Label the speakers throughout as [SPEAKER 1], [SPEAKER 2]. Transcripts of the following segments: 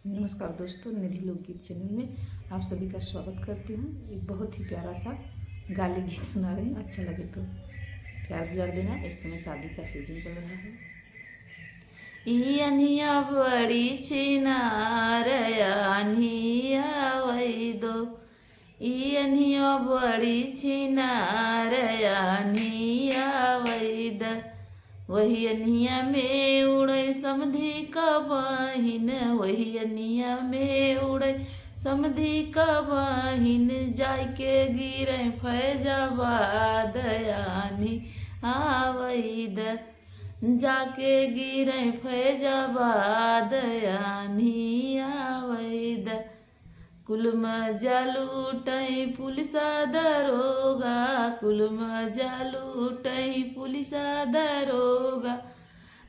[SPEAKER 1] नमस्कार दोस्तों, निधि लोकगीत चैनल में आप सभी का स्वागत करती हूँ। एक बहुत ही प्यारा सा गाली गीत सुना रही हूँ, अच्छा लगे तो प्यार दुलार देना। इस समय शादी का सीजन चल रहा है। ई अनिया बड़ी छिनार अनिया वही दो, ई अनिया बड़ी छिनार अनिया वही द, वही अनिया में उड़े समधी का बहिन, वही अनिया में उड़े समधी का बहिन, जाय के गिरे फैजाबाद यानी आवई द, जाके गिरे फैजाबाद यानी आवई द, कुल मजा लूटई पुलिसा दरोगा, कुल मजा लूटई पुलिसा दरोगा,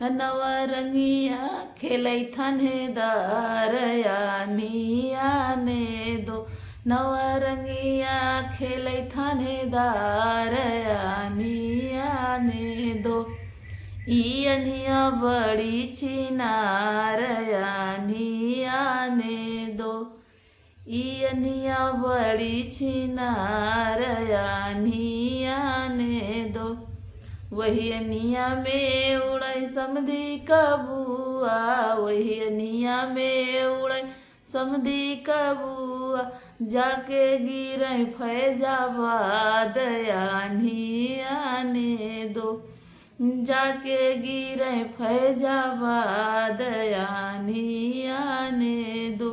[SPEAKER 1] नवरंगिया खेलै थानेदार यानी आने दो, नवरंगिया खेलै थानेदार यानी आने दो, ई अनिया बड़ी छिनार यानी आने दो, ई अनिया बड़ी छिनार यानी आने दो, वही अनिया में उड़ै समधी का बुआ, वही अनिया में उड़ै समधी का बुआ, जाके गिरै फैजाबाद यानी आने दो, जाके गिरै फैजाबाद यानी आने दो,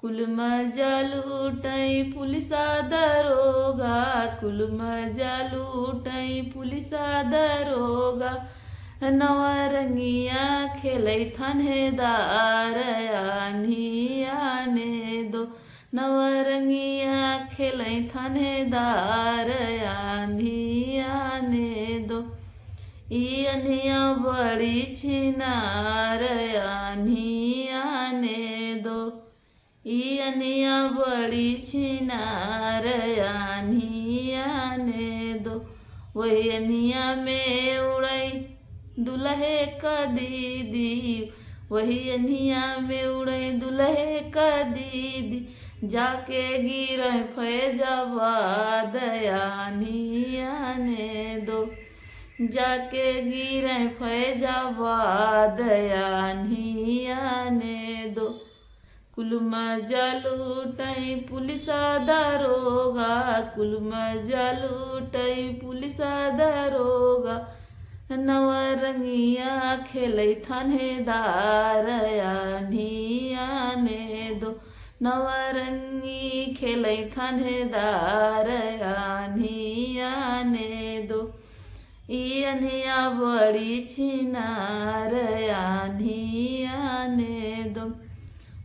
[SPEAKER 1] कुल मजा लूटई पुलिसा दरोगा, कुल मजा लूटई पुलिसा दरोगा, नवरंगिया खेलै थानेदार यानी आने दो, नवरंगिया खेलै थानेदार यानी आने दो, ई अनिया बड़ी छिनार यानी आने दो, ई अनिया बड़ी छिनार यानी आने दो, वही अनिया में उड़ई दुल्हे का दीदी, वही अनिया में उड़ई दुल्हे का दीदी, जाके गिरै फैजाबाद यानी आने दो, जाके गिरै फैजाबाद यानी आने दो, कुल मजा लूटई पुलिसा दरोगा, कुल मजा लूटई पुलिसा दरोगा, नवरंगिया खेलै थानेदार यानी आने दो, नवरंगी खेलै थानेदार यानी आने दो, ई अनिया बड़ी छिनार यानी आने दो,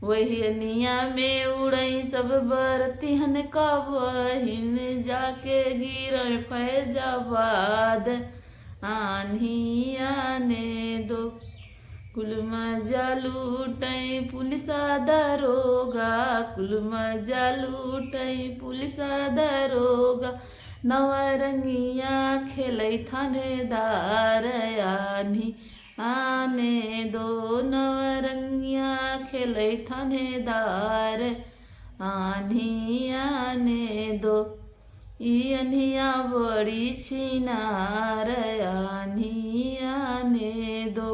[SPEAKER 1] वही अनिया में उड़ई सब बरतिहन का बहिन, जाके गिरै फैजाबाद आनी आने दो, कुल मजा लूटई पुलिसा दरोगा, कुल मजा लूटई पुलिसा दरोगा, नवरंगिया खेलै थानेदार यानी आने दो, नवरंगिया खेलै थानेदार आनी आने दो, ई अनिया बड़ी छिनार यानी आने दो।